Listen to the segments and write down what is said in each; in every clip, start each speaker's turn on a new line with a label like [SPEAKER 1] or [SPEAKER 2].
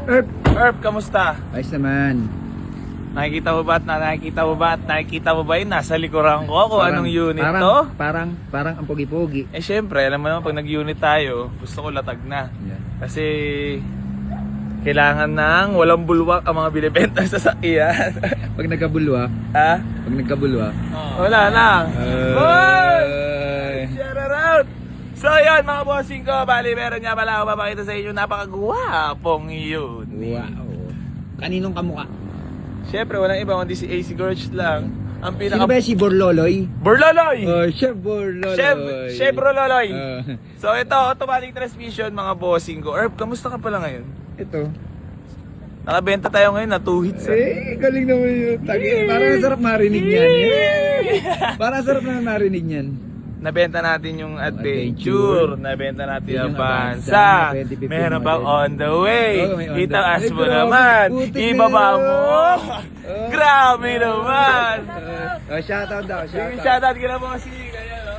[SPEAKER 1] Herb, kamusta?
[SPEAKER 2] Ayos naman.
[SPEAKER 1] Nakikita mo ba yun? Nasa likuran ko kung anong unit to?
[SPEAKER 2] Parang ang pogi-pogi.
[SPEAKER 1] Eh syempre, alam mo naman pag nag-unit tayo, gusto ko latag na.
[SPEAKER 2] Yan.
[SPEAKER 1] Kasi kailangan ng walang bulwak ang mga binibenta sa sasakyan.
[SPEAKER 2] Pag nagkabulwa,
[SPEAKER 1] Ha? Wala na.
[SPEAKER 2] Ay.
[SPEAKER 1] Share around! So yan mga bossing ko, bali meron nga pala ako mapakita sa inyo napakagwapong yun.
[SPEAKER 2] Wow. Kaninong kamukha?
[SPEAKER 1] Syempre walang iba kundi si AC Gorge lang. Ang
[SPEAKER 2] Sino ba si Borloloy?
[SPEAKER 1] Borloloy!
[SPEAKER 2] Oh, Chef Borloloy.
[SPEAKER 1] Chef Borloloy!
[SPEAKER 2] Ah.
[SPEAKER 1] So ito, automatic transmission mga bossing ko. Herb, kamusta ka pala ngayon?
[SPEAKER 2] Ito.
[SPEAKER 1] Nakabenta tayo ngayon na 2 hits.
[SPEAKER 2] Galing naman yun. Parang sarap marinig yan. Parang sarap na marinig yan.
[SPEAKER 1] Nabenta natin yung Adventure, nabenta natin yung
[SPEAKER 2] Yung
[SPEAKER 1] Avanza,
[SPEAKER 2] Avanza, 2015
[SPEAKER 1] meron pang
[SPEAKER 2] model.
[SPEAKER 1] on the way,
[SPEAKER 2] Oo, may on the
[SPEAKER 1] itaas
[SPEAKER 2] way.
[SPEAKER 1] mo
[SPEAKER 2] Ay,
[SPEAKER 1] naman,
[SPEAKER 2] putik na
[SPEAKER 1] ibaba
[SPEAKER 2] yun.
[SPEAKER 1] mo, grabe naman.
[SPEAKER 2] Shoutout daw,
[SPEAKER 1] Sige,
[SPEAKER 2] shoutout.
[SPEAKER 1] shoutout ka na po si kaya no?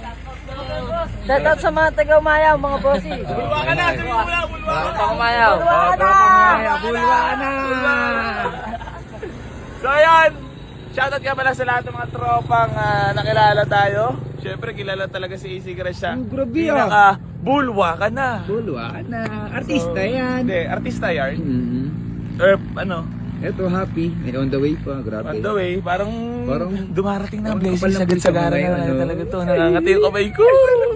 [SPEAKER 3] Shoutout sa mga taga-umayaw, mga bossy.
[SPEAKER 1] Bulwa ka na, sabi mo na, bulwa ka na.
[SPEAKER 3] Umayaw.
[SPEAKER 2] Bulwa na!
[SPEAKER 1] So ayan, shoutout ka pala sa lahat ng mga tropang nakilala tayo. Siyempre kilala talaga si AC Crash siya.
[SPEAKER 2] Grabe
[SPEAKER 1] Bulwa ka na.
[SPEAKER 2] Bulwa na. Artista
[SPEAKER 1] So,
[SPEAKER 2] yan.
[SPEAKER 1] Hindi, artista yan.
[SPEAKER 2] Mhm.
[SPEAKER 1] Ano?
[SPEAKER 2] Ito, happy. May on the way pa. Grabe.
[SPEAKER 1] On the way, parang dumarating na ang
[SPEAKER 2] parang
[SPEAKER 1] blessing
[SPEAKER 2] kapal ng
[SPEAKER 1] sagad sa gara
[SPEAKER 2] kamay,
[SPEAKER 1] na
[SPEAKER 2] ano?
[SPEAKER 1] talaga to. Nangangati yung kamay ko.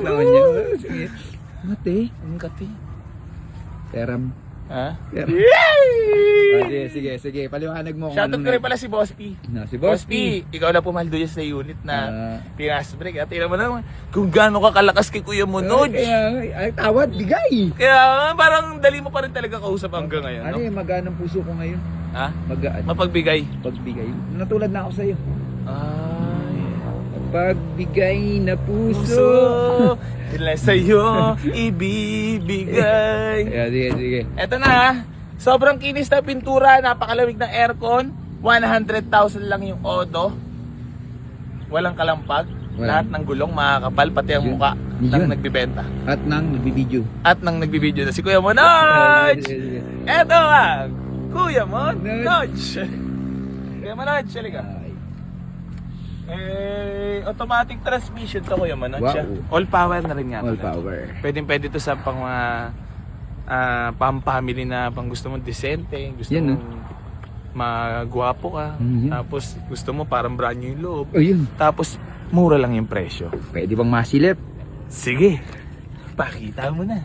[SPEAKER 2] Naman niya. Sige. Mate.
[SPEAKER 1] Ang kati.
[SPEAKER 2] Teram.
[SPEAKER 1] Ha?
[SPEAKER 2] Teram.
[SPEAKER 1] Yay!
[SPEAKER 2] Sige. Paliwanag mo.
[SPEAKER 1] Shoutout ko rin pala si Boss P.
[SPEAKER 2] Si
[SPEAKER 1] Boss
[SPEAKER 2] Boss
[SPEAKER 1] P, ikaw lang pumaldo yan sa unit na pinasa break. At tingnan mo naman kung gaano ka kalakas kay Kuya Monod.
[SPEAKER 2] Ay, tawad, bigay.
[SPEAKER 1] Kaya parang dali mo pa rin talaga kausap hanggang ngayon.
[SPEAKER 2] Ano
[SPEAKER 1] No?
[SPEAKER 2] yung magaan ang puso ko ngayon?
[SPEAKER 1] Ha?
[SPEAKER 2] Magaan.
[SPEAKER 1] Mapagbigay.
[SPEAKER 2] Pagbigay. Natulad na ako sa'yo.
[SPEAKER 1] Ay.
[SPEAKER 2] Pagbigay na puso.
[SPEAKER 1] Puso. Sila sa'yo ibibigay.
[SPEAKER 2] Sige.
[SPEAKER 1] Eto na, sobrang kinis na pintura, napakalamig ng aircon, 100,000 lang yung odo. Walang kalampag, lahat ng gulong makakapal, pati ang
[SPEAKER 2] Yun.
[SPEAKER 1] muka ng
[SPEAKER 2] Yun.
[SPEAKER 1] nagbibenta.
[SPEAKER 2] At nang nagbibideo.
[SPEAKER 1] At nang nagbibideo na si Kuya Monod! Eto ang Kuya Monod! Kuya Monod, halika. Automatic transmission to Kuya Monod.
[SPEAKER 2] Wow.
[SPEAKER 1] All power na rin nga.
[SPEAKER 2] All
[SPEAKER 1] pala.
[SPEAKER 2] power.
[SPEAKER 1] Pwede to sa pang mga pang-family na pang gusto mong decente, gusto
[SPEAKER 2] Yan,
[SPEAKER 1] mong magwapo ka,
[SPEAKER 2] Mhm.
[SPEAKER 1] tapos gusto mo parang brand new yung loob,
[SPEAKER 2] Oh, yun.
[SPEAKER 1] tapos mura lang yung presyo.
[SPEAKER 2] Pwede bang masilip?
[SPEAKER 1] Sige, pakita mo na.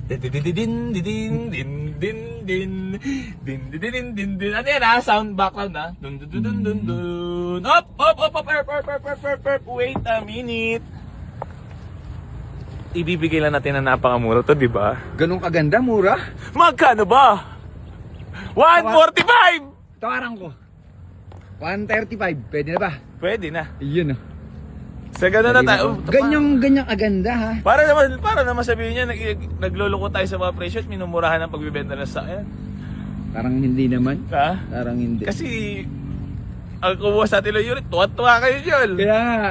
[SPEAKER 1] Din din din din din din din din din din din. Ano yan sound background dun dun dun dun dun dun. Up. Wait a minute. Ibibigay lang natin na napakamura to, di ba?
[SPEAKER 2] Ganun kaganda, mura?
[SPEAKER 1] Magkano ba? 145!
[SPEAKER 2] Tawaran ko. 135, pwede na ba?
[SPEAKER 1] Pwede na.
[SPEAKER 2] Yun.
[SPEAKER 1] Sa ganun na tayo.
[SPEAKER 2] Ganyang aganda ha.
[SPEAKER 1] Para naman sabihin niya, nagluloko tayo sa mga presyo at minumurahan ang pagbibenta ng sakyan.
[SPEAKER 2] Parang hindi naman.
[SPEAKER 1] Ha?
[SPEAKER 2] Parang hindi.
[SPEAKER 1] Kasi, ang kumuha sa atin ng unit, tuwa-tuwa kayo dyan.
[SPEAKER 2] Kaya nga,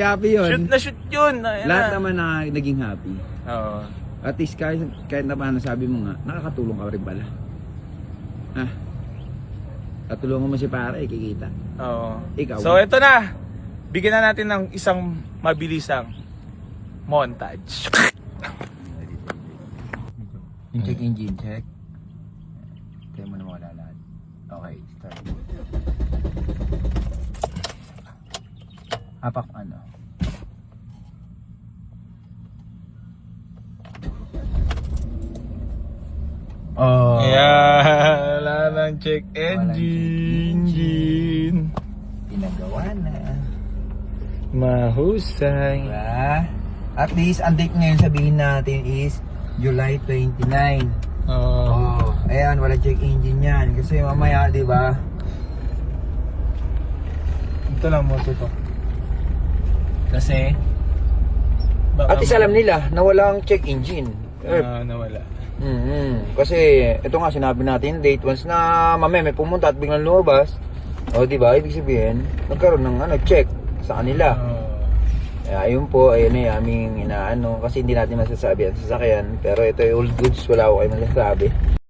[SPEAKER 2] happy yun.
[SPEAKER 1] Shoot na shoot yun. Ayan
[SPEAKER 2] Lahat
[SPEAKER 1] na.
[SPEAKER 2] naman na naging happy.
[SPEAKER 1] Oo.
[SPEAKER 2] At least kahit na paano sabi mo nga, nakakatulong ka rin pala. Ha? Katulungan mo si pare, kikita.
[SPEAKER 1] Oo.
[SPEAKER 2] Ikaw.
[SPEAKER 1] So, eto na. Bigyan na natin ng isang mabilisang montage.
[SPEAKER 2] Yung check engine, check. Kaya mo na mawala lahat. Okay, start. Apak ano? Oh.
[SPEAKER 1] Ayan. Wala nang check engine.
[SPEAKER 2] Pinagawa na.
[SPEAKER 1] Mahusay.
[SPEAKER 2] Diba? At least, ang date ngayon sabihin natin is July 29.
[SPEAKER 1] Oo.
[SPEAKER 2] Ayan, wala check engine yan. Kasi mamaya, di ba?
[SPEAKER 1] Ito lang mo to. Kasi,
[SPEAKER 2] At least alam nila na walang check engine.
[SPEAKER 1] nawala.
[SPEAKER 2] Kasi ito nga sinabi natin date once na mamaya may pumunta at biglang lumabas. O di ba? Ibig sabihin, nagkaroon ng check sa kanila. Ayun po, ayun ay aming inaano kasi hindi natin masasabi ang sasakyan. Pero ito ay old goods, wala ko kayo masasabi.